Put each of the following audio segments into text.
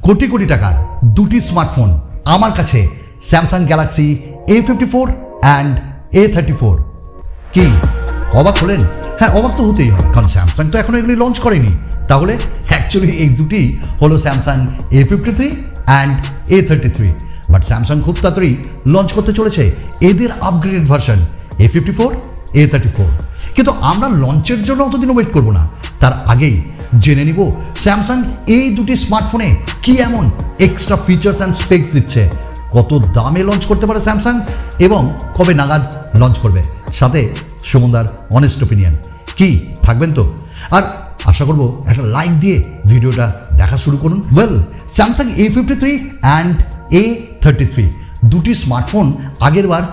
কোটি কোটি টাকার দুটি স্মার্টফোন আমার কাছে, Samsung Galaxy A54 and A34। কি অবাক হলেন? হ্যাঁ, অবাক তো হতেই হয়, কারণ স্যামসাং তো এখনো এগুলি লঞ্চ করেনি। তাহলে অ্যাকচুয়ালি এই দুটি হলো Samsung A53 and A33, but Samsung খুব তাড়াতাড়ি লঞ্চ করতে চলেছে এদের আপগ্রেডেড ভার্সন A54, A34। কিন্তু আমরা লঞ্চের জন্য অতদিনও ওয়েট করবো না, তার আগেই জেনে নিব স্যামসাং এই দুটি স্মার্টফোনে কি এমন এক্সট্রা ফিচার্স অ্যান্ড স্পেক্স দিচ্ছে, কত দামে লঞ্চ করতে পারে স্যামসাং এবং কবে নাগাদ লঞ্চ করবে, সাথে সুমনদার অনেস্ট ওপিনিয়ন। কি থাকবেন তো? আর আশা করব একটা লাইক দিয়ে ভিডিওটা দেখা শুরু করুন। Well, Samsung A53 and A33 দুটি স্মার্টফোন আগেরবার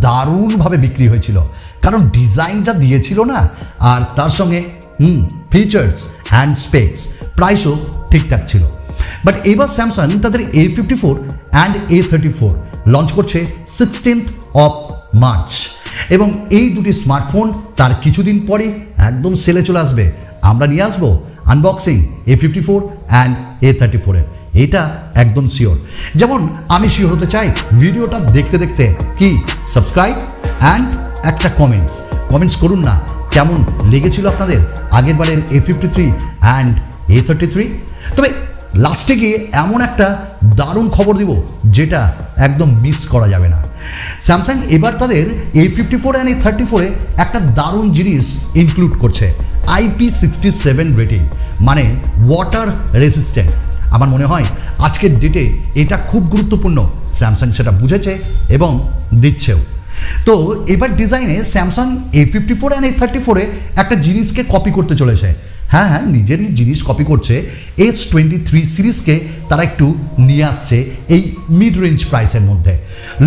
দারুণভাবে বিক্রি হয়েছিল, কারণ ডিজাইন যা দিয়েছিল না, আর তার সঙ্গে ফিচার্স অ্যান্ড স্পেক্স প্রাইসও ঠিকঠাক ছিল। বাট এবার স্যামসাং তাদের A54 অ্যান্ড A34 লঞ্চ করছে 16th of March, এবং এই দুটি স্মার্টফোন তার কিছুদিন পরে একদম সেলে চলে আসবে। আমরা নিয়ে আসবো আনবক্সিং A54 অ্যান্ড A34 এর, এটা একদম শিওর। যেমন আমি শিওর হতে চাই ভিডিওটা দেখতে দেখতে কি সাবস্ক্রাইব অ্যান্ড একটা কমেন্টস করুন না, কেমন লেগেছিল আপনাদের আগের বারের A53 অ্যান্ড A33। তবে লাস্টে গিয়ে এমন একটা দারুণ খবর দিব যেটা একদম মিস করা যাবে না। স্যামসাং এবার তাদের A54 অ্যান্ড A34 একটা দারুণ জিনিস ইনক্লুড করছে, IP67 রেটিং, মানে ওয়াটার রেসিস্ট্যান্ট। আমার মনে হয় আজকের ডেটে এটা খুব গুরুত্বপূর্ণ, স্যামসাং সেটা বুঝেছে এবং দিচ্ছেও। তো এবার ডিজাইনে স্যামসাং A54 অ্যান্ড A34 একটা জিনিসকে কপি করতে চলেছে। হ্যাঁ, নিজেরই জিনিস কপি করছে। S23 সিরিজকে তারা একটু নিয়ে আসছে এই মিড রেঞ্জ প্রাইসের মধ্যে।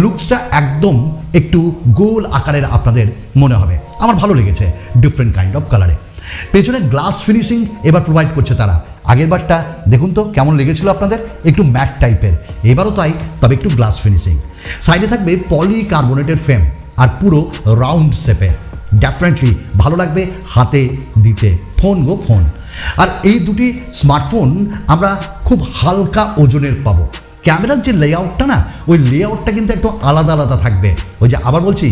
লুকসটা একদম একটু গোল আকারের আপনাদের মনে হবে, আমার ভালো লেগেছে, ডিফারেন্ট কাইন্ড অফ কালারে। পেছনে গ্লাস ফিনিশিং এবার প্রোভাইড করছে তারা। আগের বারটা দেখুন তো কেমন লেগেছিল আপনাদের, একটু ম্যাট টাইপের, এবারও তাই, তবে একটু গ্লাস ফিনিশিং। সাইডে থাকবে পলিকার্বনেটের ফ্রেম আর পুরো রাউন্ড শেপে, ডেফিনেটলি ভালো লাগবে হাতে দিতে, ফোন। আর এই দুটি স্মার্টফোন আমরা খুব হালকা ওজনের পাবো। ক্যামেরার যে লেআউটটা না, ওই লেআউটটা কিন্তু একটু আলাদা থাকবে, ওই যে আবার বলছি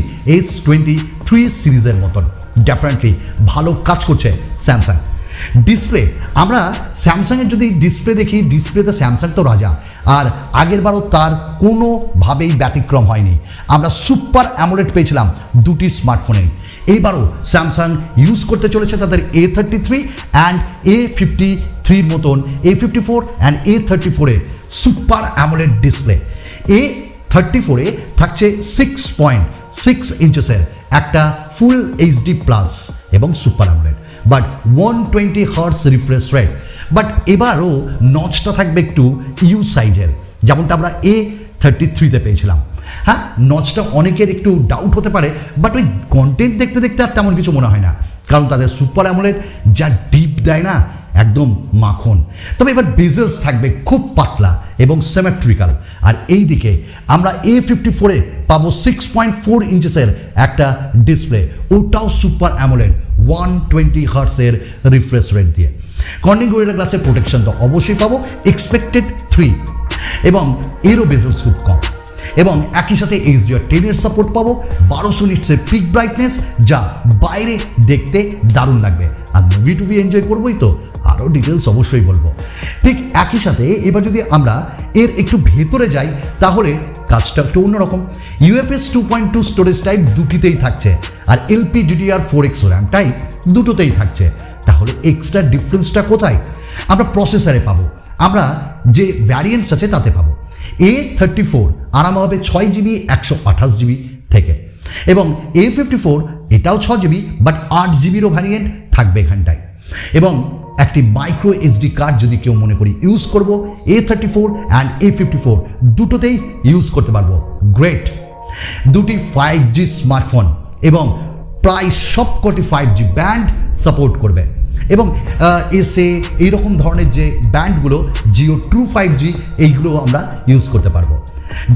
S23 সিরিজের মতন। ডেফিনেটলি ভালো কাজ করছে স্যামসাং। ডিসপ্লে, আমরা স্যামসাংয়ের যদি ডিসপ্লে দেখি, ডিসপ্লেতে স্যামসাং তো রাজা, আর আগেরবারও তার কোনোভাবেই ব্যতিক্রম হয়নি। আমরা সুপার অ্যামোলেড পেয়েছিলাম দুটি স্মার্টফোনে। এইবারও স্যামসাং ইউজ করতে চলেছে তাদের A33 অ্যান্ড A53 মতন A54 and A34 super AMOLED display. A34 থাকছে 6.6 ইঞ্চেসের একটা ফুল HD প্লাস এবং super AMOLED, but 120 hertz refresh rate. But এবারও নচটা থাকবে একটু ইউ সাইজের, যেমনটা আমরা A33 পেয়েছিলাম। হ্যাঁ, নচটা অনেকের একটু ডাউট হতে পারে, বাট ওই কন্টেন্ট দেখতে দেখতে আর তেমন কিছু মনে হয় না, কারণ তাদের সুপার অ্যামোলেড যা ডিপ দেয় না, একদম মাখন। তবে এবার বেজেলস থাকবে খুব পাতলা এবং সিমেট্রিক্যাল। আর এই দিকে আমরা A54 পাবো 6.4 ইঞ্চেসের একটা ডিসপ্লে, ওটাও সুপার অ্যামোলেড 120 হার্টসের রিফ্রেশ রেট দিয়ে। কর্নিং গোরিলা গ্লাসের প্রোটেকশন তো অবশ্যই পাবো, এক্সপেক্টেড 3, এবং এরও বেজেলস খুব কম, এবং একই সাথে HDR10 এর সাপোর্ট পাবো, 1200 নিটসের পিক ব্রাইটনেস, যা বাইরে দেখতে দারুণ লাগবে। আর মুভি এনজয় করবোই তো, আরও ডিটেলস অবশ্যই বলবো। ঠিক একই সাথে এবার যদি আমরা এর একটু ভেতরে যাই, তাহলে কাজটা একটু অন্যরকম। UFS 2.2 স্টোরেজ টাইপ দুটিতেই থাকছে, আর LPDDR4X র্যাম টাইপ দুটোতেই থাকছে। তাহলে এক্সট্রা ডিফারেন্সটা কোথায়? আমরা প্রসেসরে পাবো, আমরা যে ভ্যারিয়েন্টস আছে তাতে পাবো। A34 আরাম হবে 6GB 128GB থেকে, এবং A54 এটাও 6GB, বাট 8GBরও ভ্যারিয়েন্ট থাকবে এখানটায়। এবং একটি মাইক্রো SD কার্ড যদি কেউ মনে করি ইউজ করব, A34 অ্যান্ড A54 দুটোতেই ইউজ করতে পারবো। গ্রেট, দুটি 5G স্মার্টফোন, এবং প্রায় সবকটি 5G ব্যান্ড সাপোর্ট করবে, এবং এসে এইরকম ধরনের যে ব্যান্ডগুলো জিও ট্রু 5G, এইগুলো আমরা ইউজ করতে পারবো।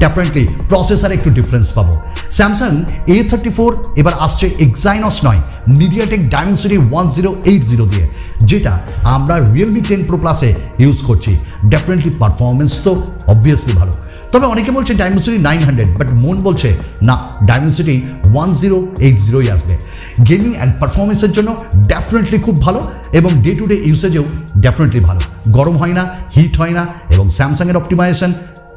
ডেফিনেটলি প্রসেসরে একটু ডিফারেন্স পাবো। স্যামসাং A54 এবার আসছে এক্সাইনস নয়, মিডিয়াটেক ডাইমেনসিটি 1080 দিয়ে, যেটা আমরা রিয়েলমি 10 Pro প্লাসে ইউজ করছি। ডেফিনেটলি পারফরমেন্স তো অবভিয়াসলি ভালো, তবে অনেকে বলছে ডাইমেনসিটি 900, বাট মন বলছে না, ডাইমেনসিটি 1080 আসবে। গেমিং অ্যান্ড পারফরমেন্সের জন্য ডেফিনেটলি খুব ভালো, এবং ডে টু ডে ইউসেজেও ডেফিনেটলি ভালো, গরম হয় না, হিট হয় না, এবং স্যামসাংয়ের অপটিমাইজেশন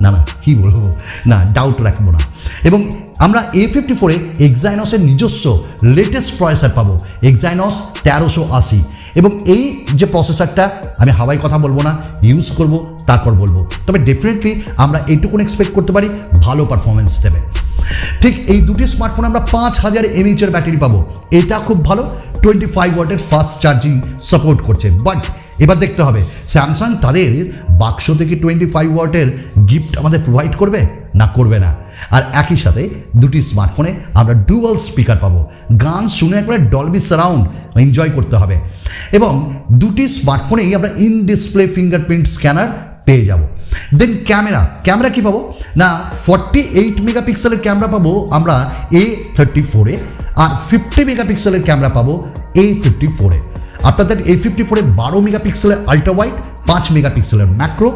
না কী বলবো, না ডাউট রাখবো না। এবং আমরা A54-এ এক্সাইনসের নিজস্ব লেটেস্ট প্রসেসর পাবো, এক্সাইনস 1380, এবং এই যে প্রসেসরটা আমি হাওয়াই কথা বলবো না, ইউজ করব তারপর বলবো, তবে ডেফিনেটলি আমরা এইটুকুন এক্সপেক্ট করতে পারি ভালো পারফরমেন্স দেবে। ঠিক এই দুটি স্মার্টফোন আমরা 5000 mAh ব্যাটারি পাবো, এটা খুব ভালো, 25 ওয়াটের ফাস্ট চার্জিং সাপোর্ট করছে। বাট এবার দেখতে হবে স্যামসাং তাদের বাক্স থেকে 25 ওয়াটের গিফট আমাদের প্রোভাইড করবে না করবে না। আর একই সাথে দুটি স্মার্টফোনে আমরা ডুয়াল স্পিকার পাবো, গান শুনে একবারে ডলবি সারাউন্ড এনজয় করতে হবে, এবং দুটি স্মার্টফোনেই আমরা ইন ডিসপ্লে ফিঙ্গারপ্রিন্ট স্ক্যানার পেয়ে যাব। দেন ক্যামেরা কি পাবো না, 48 মেগাপিক্সেলের ক্যামেরা পাবো আমরা A34-এ, আর 50 মেগাপিক্সেলের ক্যামেরা পাবো A54-এ। আপনাদের A54-এ 12 মেগাপিক্সেলের আল্ট্রা ওয়াইড, 5 মেগাপিক্সেলের ম্যাক্রো,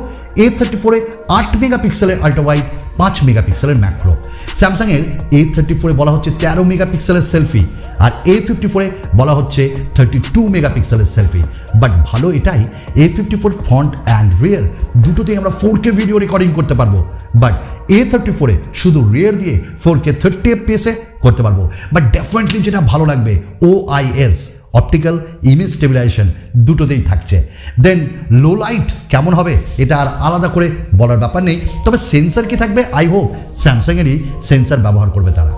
A34-এ 8 মেগাপিক্সেলের আল্ট্রা ওয়াইড, 5 মেগাপিক্সেলের ম্যাক্রো। স্যামসাংয়ের A34-এ বলা হচ্ছে 13 মেগাপিক্সেলের সেলফি, আর A54-এ বলা হচ্ছে 32 মেগাপিক্সেলের সেলফি। বাট ভালো এটাই, A54 ফ্রন্ট অ্যান্ড রিয়ার দুটোতেই আমরা 4K ভিডিও রেকর্ডিং করতে পারবো, বাট A34-এ শুধু রিয়ার দিয়ে 4K 30 FPS করতে পারবো। বাট ডেফিনেটলি যেটা ভালো লাগবে, OIS অপটিক্যাল ইমেজ স্টেবিলাইজেশন দুটোতেই থাকছে। দেন লো লাইট কেমন হবে এটা আর আলাদা করে বলার ব্যাপার নেই, তবে সেন্সার কি থাকবে, আই হোপ স্যামসাংয়েরই সেন্সার ব্যবহার করবে তারা।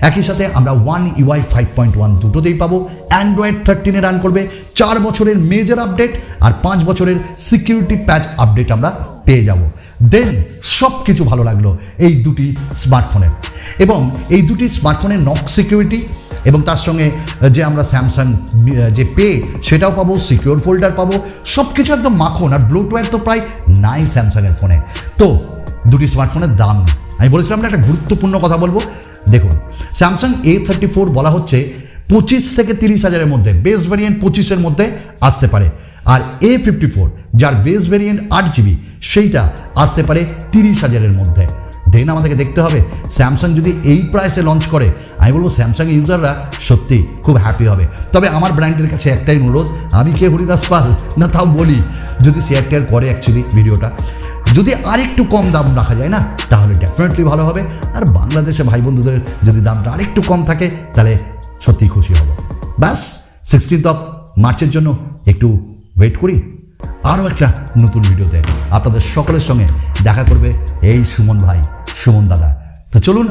একই সাথে আমরা One UI 5.1 দুটোতেই পাবো, অ্যান্ড্রয়েড 13-এ রান করবে, 4 বছরের মেজর আপডেট আর 5 বছরের সিকিউরিটি প্যাচ আপডেট আমরা পেয়ে যাব। দেন সব কিছু ভালো লাগলো এই দুটি স্মার্টফোনের, এবং এই দুটি স্মার্টফোনের নক সিকিউরিটি, এবং তার সঙ্গে যে আমরা স্যামসাং যে পে সেটাও পাবো, সিকিউর ফোল্ডার পাবো, সব কিছু একদম মাখন। আর ব্লুটুথ তো প্রায় নাই স্যামসাংয়ের ফোনে। তো দুটি স্মার্টফোনের দাম আমি বলেছিলাম না, একটা গুরুত্বপূর্ণ কথা বলবো। দেখুন, স্যামসাং A54 বলা হচ্ছে 25 থেকে 30 হাজারের মধ্যে, বেস ভ্যারিয়েন্ট 25-এর মধ্যে আসতে পারে, আর A54 যার বেস ভ্যারিয়েন্ট 8GB সেইটা আসতে পারে 30 হাজারের মধ্যে। দেন আমাদেরকে দেখতে হবে স্যামসাং যদি এই প্রাইসে লঞ্চ করে, আমি বলবো স্যামসাং ইউজাররা সত্যি খুব হ্যাপি হবে। তবে আমার ব্র্যান্ডের কাছে একটাই অনুরোধ, আমি কে হরিদাস পাল না তাও বলি, যদি শেয়ার টেয়ার করে অ্যাকচুয়ালি ভিডিওটা, যদি আর একটু কম দাম রাখা যায় না তাহলে ডেফিনেটলি ভালো হবে। আর বাংলাদেশে ভাই বন্ধুদের যদি দামটা আরেকটু কম থাকে তাহলে সত্যিই খুশি হব। ব্যাস 16 মার্চের জন্য একটু ওয়েট করি, আরও একটা নতুন ভিডিওতে আপনাদের সকলের সঙ্গে দেখা করবে এই সুমন ভাই, সুমন দাদা। তো চলুন